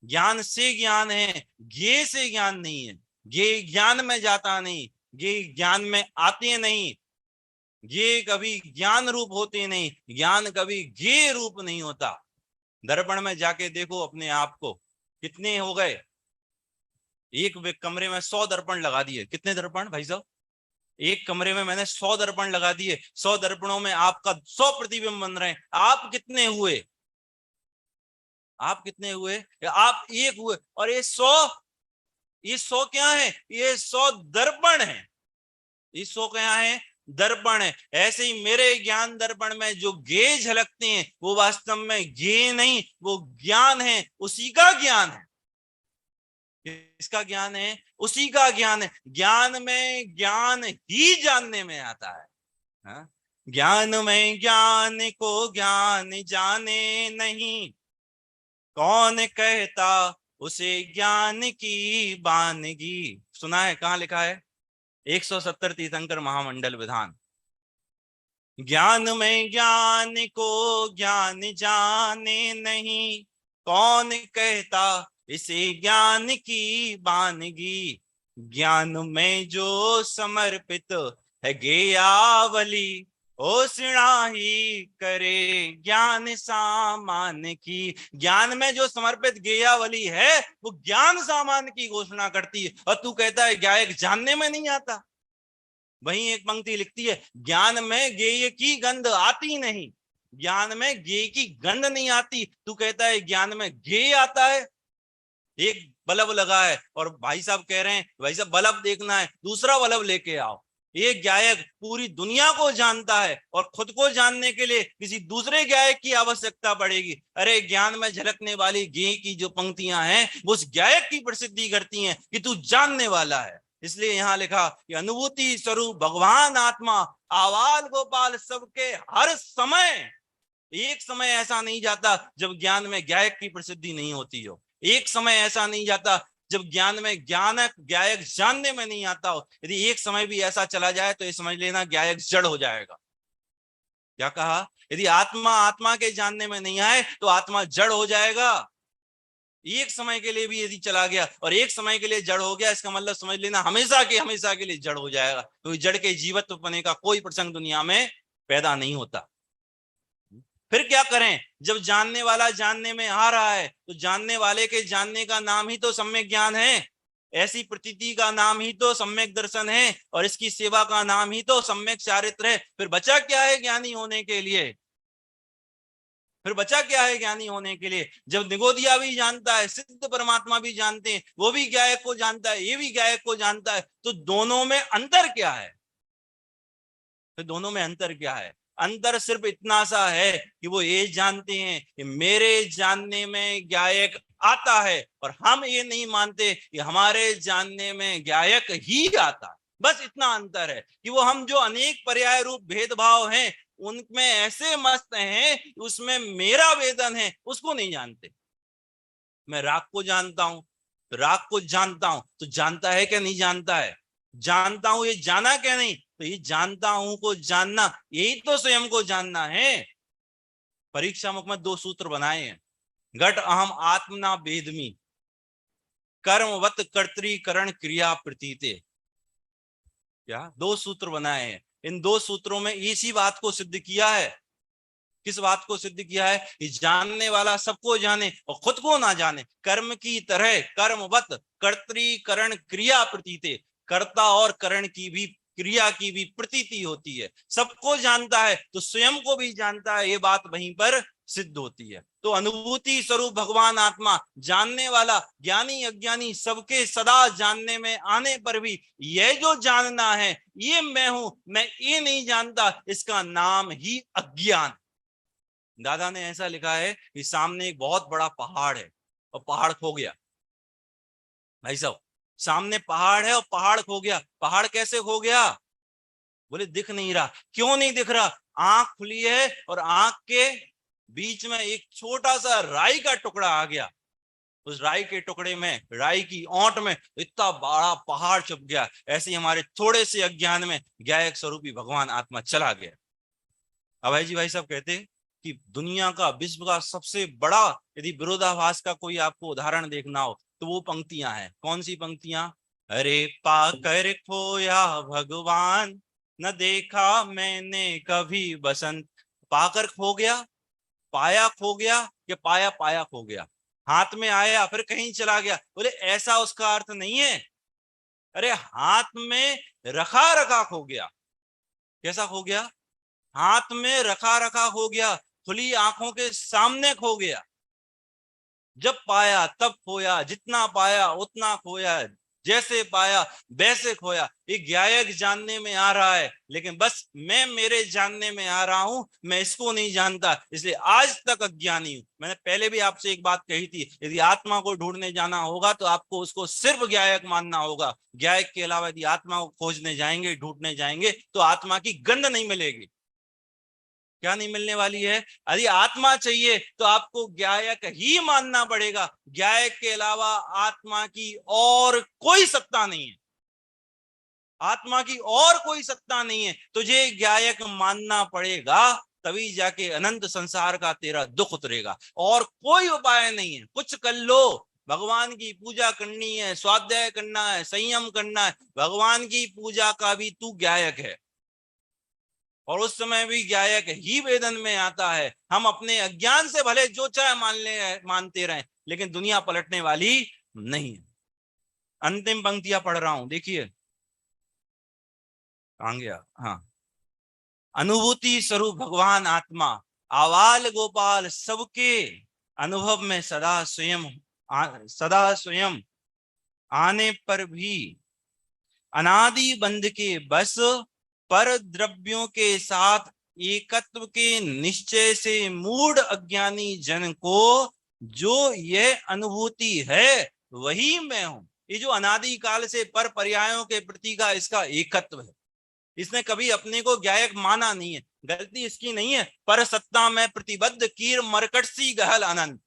ज्ञान से ज्ञान है, ज्ञेय से ज्ञान नहीं है। ज्ञेय ज्ञान में जाता नहीं, ज्ञेय ज्ञान में आते नहीं। ज्ञेय कभी ज्ञान रूप होते नहीं, ज्ञान कभी ज्ञेय रूप नहीं होता। दर्पण में जाके देखो अपने आप को, कितने हो गए? एक कमरे में 100 दर्पण लगा दिए। कितने दर्पण भाई साहब? एक कमरे में मैंने 100 दर्पण लगा दिए, 100 दर्पणों में आपका 100 प्रतिबिंब बन रहे हैं। आप कितने हुए? आप कितने हुए? आप एक हुए। और ये 100 क्या है? ये 100 दर्पण है। ये 100 क्या है? दर्पण है। ऐसे ही मेरे ज्ञान दर्पण में जो ज्ञेय झलकते हैं वो वास्तव में ज्ञेय नहीं, वो ज्ञान है, उसी का ज्ञान है। इसका ज्ञान है, उसी का ज्ञान है। ज्ञान में ज्ञान ही जानने में आता है। हाँ? ज्ञान में ज्ञान को ज्ञान जाने नहीं, कौन कहता उसे ज्ञान की बानगी। सुना है? कहाँ लिखा है? 170 तीर्थंकर महामंडल विधान। ज्ञान में ज्ञान को ज्ञान जाने नहीं, कौन कहता इसे ज्ञान की बानगी। ज्ञान में जो समर्पित है गेयावली, ओ सिणाही करे ज्ञान सामान की। ज्ञान में जो समर्पित गेयावली है वो ज्ञान सामान की घोषणा करती है, और तू कहता है ज्ञायक जानने में नहीं आता। वहीं एक पंक्ति लिखती है, ज्ञान में ज्ञेय की गंध आती नहीं। ज्ञान में ज्ञेय की गंध नहीं आती, तू कहता है ज्ञान में ज्ञेय आता है। एक बल्ब लगा है और भाई साहब कह रहे हैं भाई साहब बल्ब देखना है, दूसरा बल्ब लेके आओ। एक गायक पूरी दुनिया को जानता है और खुद को जानने के लिए किसी दूसरे गायक की आवश्यकता पड़ेगी। अरे ज्ञान में झलकने वाली ज्ञेय की जो पंक्तियां हैं वो उस गायक की प्रसिद्धि करती हैं कि तू जानने वाला है। इसलिए यहां लिखा कि अनुभूति स्वरूप भगवान आत्मा आवाल गोपाल सबके हर समय। एक समय ऐसा नहीं जाता जब ज्ञान में गायक की प्रसिद्धि नहीं होती हो। एक समय ऐसा नहीं जाता जब ज्ञान में ज्ञानक गायक जानने में नहीं आता हो। यदि एक समय भी ऐसा चला जाए तो ये समझ लेना गायक जड़ हो जाएगा। क्या कहा? यदि आत्मा आत्मा के जानने में नहीं आए तो आत्मा जड़ हो जाएगा। एक समय के लिए भी यदि चला गया और एक समय के लिए जड़ हो गया, इसका मतलब समझ लेना हमेशा के लिए जड़ हो जाएगा। तो जड़ के जीवत्व बने का कोई प्रसंग दुनिया में पैदा नहीं होता। फिर क्या करें? जब जानने वाला जानने में आ रहा है तो जानने वाले के जानने का नाम ही तो सम्यक ज्ञान है। ऐसी प्रतीति का नाम ही तो सम्यक दर्शन है और इसकी सेवा का नाम ही तो सम्यक चारित्र है। फिर बचा क्या है ज्ञानी होने के लिए? फिर बचा क्या है ज्ञानी होने के लिए? जब निगोदिया भी जानता है, सिद्ध परमात्मा भी जानते हैं, वो भी गायक को जानता है, ये भी गायक को जानता है, तो दोनों में अंतर क्या है? तो दोनों में अंतर क्या है? अंतर सिर्फ इतना सा है कि वो ये जानते हैं कि मेरे जानने में गायक आता है, और हम ये नहीं मानते कि हमारे जानने में गायक ही आता है। बस इतना अंतर है कि वो हम जो अनेक पर्याय रूप भेदभाव हैं उनमें ऐसे मस्त हैं, उसमें मेरा वेदन है उसको नहीं जानते। मैं राग को जानता हूं, राग को जानता हूं, तो जानता है क्या नहीं जानता है? जानता हूं, ये जाना क्या नहीं? तो ये जानता हूं को जानना, यही तो स्वयं को जानना है। परीक्षा मुख में 2 सूत्र बनाए हैं। घट अहम आत्मना वेदमी, कर्मवत कर्तरीकरण क्रिया प्रतीते। क्या 2 सूत्र बनाए हैं? इन 2 सूत्रों में इसी बात को सिद्ध किया है। किस बात को सिद्ध किया है? कि जानने वाला सबको जाने और खुद को ना जाने। कर्म की तरह कर्मवत कर्तरीकरण क्रिया प्रतीते, कर्ता और करण की भी, क्रिया की भी प्रतीति होती है। सबको जानता है तो स्वयं को भी जानता है, ये बात वहीं पर सिद्ध होती है। तो अनुभूति स्वरूप भगवान आत्मा, जानने वाला, ज्ञानी अज्ञानी सबके सदा जानने में आने पर भी यह जो जानना है ये मैं हूं, मैं ये नहीं जानता, इसका नाम ही अज्ञान। दादा ने ऐसा लिखा है कि सामने एक बहुत बड़ा पहाड़ है और पहाड़ खो गया। भाई साहब, सामने पहाड़ है और पहाड़ खो गया। पहाड़ कैसे खो गया? बोले दिख नहीं रहा। क्यों नहीं दिख रहा? आंख खुली है और आंख के बीच में एक छोटा सा राई का टुकड़ा आ गया। उस राई के टुकड़े में, राई की ओंट में इतना बड़ा पहाड़ छुप गया। ऐसे ही हमारे थोड़े से अज्ञान में गायक स्वरूपी भगवान आत्मा चला गया। अभय जी भाई साहब कहते हैं कि दुनिया का, विश्व का सबसे बड़ा यदि विरोधाभास का कोई आपको उदाहरण देखना हो तो वो पंक्तियां हैं। कौन सी पंक्तियां? अरे पाकर खोया भगवान, न देखा मैंने कभी बसंत। पाकर खो गया, पाया खो गया, कि पाया पाया खो गया? हाथ में आया फिर कहीं चला गया। बोले ऐसा उसका अर्थ नहीं है। अरे हाथ में रखा रखा खो गया। कैसा खो गया? हाथ में रखा रखा हो गया, खुली आंखों के सामने खो गया। जब पाया तब खोया, जितना पाया उतना खोया, जैसे पाया वैसे खोया। ये गायक जानने में आ रहा है, लेकिन बस मैं मेरे जानने में आ रहा हूं, मैं इसको नहीं जानता, इसलिए आज तक अज्ञानी हूं। मैंने पहले भी आपसे एक बात कही थी, यदि आत्मा को ढूंढने जाना होगा तो आपको उसको सिर्फ गायक मानना होगा। गायक के अलावा यदि आत्मा को खोजने जाएंगे, ढूंढने जाएंगे, तो आत्मा की गंध नहीं मिलेगी। क्या नहीं मिलने वाली है? यदि आत्मा चाहिए तो आपको गायक ही मानना पड़ेगा। गायक के अलावा आत्मा की और कोई सत्ता नहीं है। आत्मा की और कोई सत्ता नहीं है, तुझे गायक मानना पड़ेगा, तभी जाके अनंत संसार का तेरा दुख उतरेगा। और कोई उपाय नहीं है। कुछ कर लो, भगवान की पूजा करनी है, स्वाध्याय करना है, संयम करना है, भगवान की पूजा का भी तू गायक है। और उस समय भी गायक ही वेदन में आता है। हम अपने अज्ञान से भले जो चाहे मानते रहें, लेकिन दुनिया पलटने वाली नहीं है। अंतिम पंक्तियां पढ़ रहा हूं, देखिए कहां गया। हाँ, अनुभूति स्वरूप भगवान आत्मा, आवाल गोपाल सबके अनुभव में सदा स्वयं आने पर भी अनादि बंध के बस पर द्रव्यों के साथ एकत्व के निश्चय से मूढ़ अज्ञानी जन को जो यह अनुभूति है वही मैं हूं। ये जो अनादि काल से पर पर्यायों के प्रति का इसका एकत्व है। इसने कभी अपने को गायक माना नहीं है। गलती इसकी नहीं है। पर सत्ता में प्रतिबद्ध कीर मरकट सी गहल अनंत।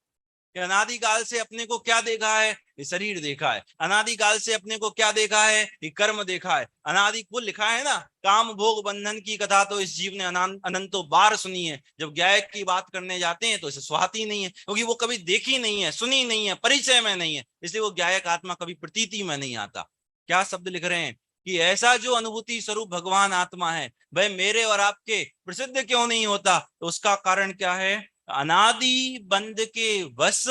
अनादिकाल से अपने को क्या देखा है? ये शरीर देखा है। अनादिकाल से अपने को क्या देखा है? ये कर्म देखा है। अनादि को लिखा है ना, काम भोग बंधन की कथा तो इस जीव ने अनंतों बार सुनी है। जब गायक की बात करने जाते हैं तो इसे सुहाती नहीं है, क्योंकि वो कभी देखी नहीं है, सुनी नहीं है, परिचय में नहीं है, इसलिए वो गायक आत्मा कभी प्रतीति में नहीं आता। क्या शब्द लिख रहे हैं कि ऐसा जो अनुभूति स्वरूप भगवान आत्मा है वह मेरे और आपके प्रसिद्ध क्यों नहीं होता? तो उसका कारण क्या है? अनादि बंध के वश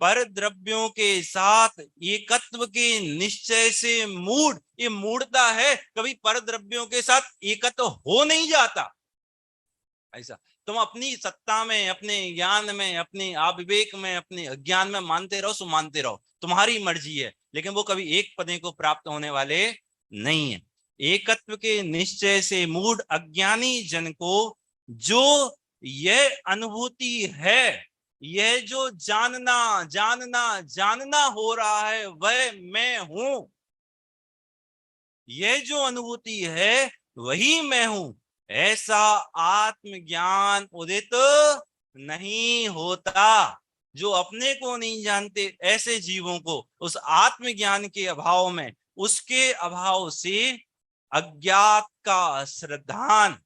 पर द्रव्यों के साथ एकत्व के निश्चय से मूढ़, ये मूढ़ता है, कभी पर द्रव्यों के साथ एकत्व हो नहीं जाता। ऐसा तुम अपनी सत्ता में, अपने ज्ञान में, अपने आविवेक में, अपने अज्ञान में मानते रहो, सो मानते रहो, तुम्हारी मर्जी है, लेकिन वो कभी एक पदे को प्राप्त होने वाले नहीं है। एकत्व के निश्चय से मूढ़ अज्ञानी जन को जो यह अनुभूति है, यह जो जानना जानना जानना हो रहा है, वह मैं हूं, यह जो अनुभूति है वही मैं हूं, ऐसा आत्मज्ञान उदित नहीं होता। जो अपने को नहीं जानते, ऐसे जीवों को उस आत्मज्ञान के अभाव में, उसके अभाव से अज्ञात का श्रद्धान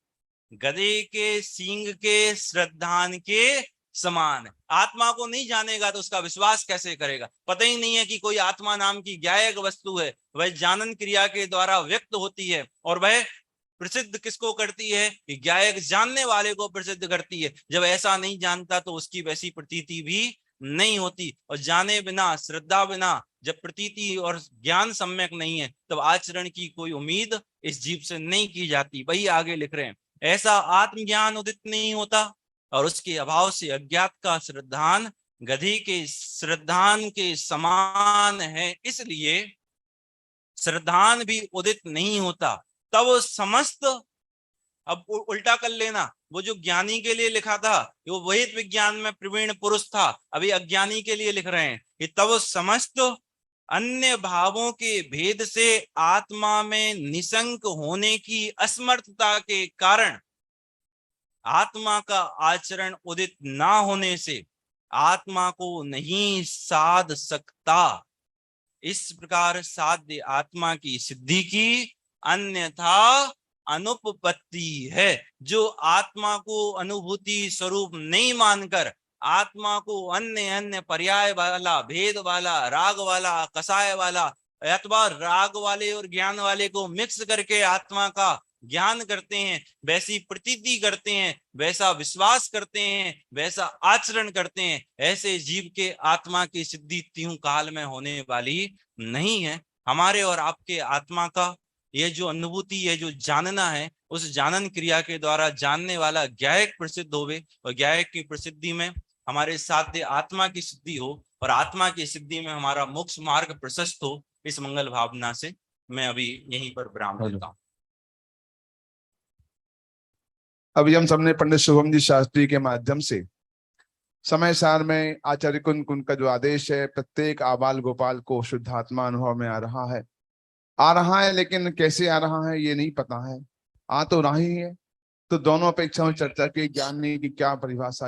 गधे के सींग के श्रद्धान के समान है। आत्मा को नहीं जानेगा तो उसका विश्वास कैसे करेगा? पता ही नहीं है कि कोई आत्मा नाम की ज्ञायक वस्तु है, वह जानन क्रिया के द्वारा व्यक्त होती है, और वह प्रसिद्ध किसको करती है? कि ज्ञायक जानने वाले को प्रसिद्ध करती है। जब ऐसा नहीं जानता तो उसकी वैसी प्रतीति भी नहीं होती, और जाने बिना, श्रद्धा बिना जब प्रतीति और ज्ञान सम्यक नहीं है, तब आचरण की कोई उम्मीद इस जीव से नहीं की जाती। वही आगे लिख रहे हैं, ऐसा आत्मज्ञान उदित नहीं होता, और उसके अभाव से अज्ञात का श्रद्धान गधी के श्रद्धान के समान है, इसलिए श्रद्धान भी उदित नहीं होता। तब समस्त, अब उल्टा कर लेना, वो जो ज्ञानी के लिए लिखा था वो वैदिक विज्ञान में प्रवीण पुरुष था, अभी अज्ञानी के लिए लिख रहे हैं कि तब समस्त अन्य भावों के भेद से आत्मा में निशंक होने की असमर्थता के कारण आत्मा का आचरण उदित ना होने से आत्मा को नहीं साध सकता। इस प्रकार साध्य आत्मा की सिद्धि की, अन्यथा अनुपपत्ति है। जो आत्मा को अनुभूति स्वरूप नहीं मानकर आत्मा को अन्य अन्य पर्याय वाला, भेद वाला, राग वाला, कसाय वाला, अथवा राग वाले और ज्ञान वाले को मिक्स करके आत्मा का ज्ञान करते हैं, वैसी प्रतीति करते हैं, वैसा विश्वास करते हैं, वैसा आचरण करते हैं, ऐसे जीव के आत्मा की सिद्धि त्यों काल में होने वाली नहीं है। हमारे और आपके आत्मा का ये जो अनुभूति, ये जो जानना है, उस जानन क्रिया के द्वारा जानने वाला ज्ञायक प्रसिद्ध होवे, और ज्ञायक की प्रसिद्धि में हमारे साथ आत्मा की सिद्धि हो, और आत्मा की सिद्धि में हमारा मोक्ष मार्ग प्रशस्त हो। इस मंगल भावना से मैं अभी यहीं पर विराम देता हूं। अभी हम सबने पंडित शुभम जी शास्त्री के माध्यम से समय सार में आचार्य कुंद का जो आदेश है, प्रत्येक आबाल गोपाल को शुद्धात्मा अनुभव में आ रहा है, लेकिन कैसे आ रहा है ये नहीं पता है, आ तो रहा ही है। तो दोनों अपेक्षाओं चर्चा की, ज्ञानी की क्या परिभाषा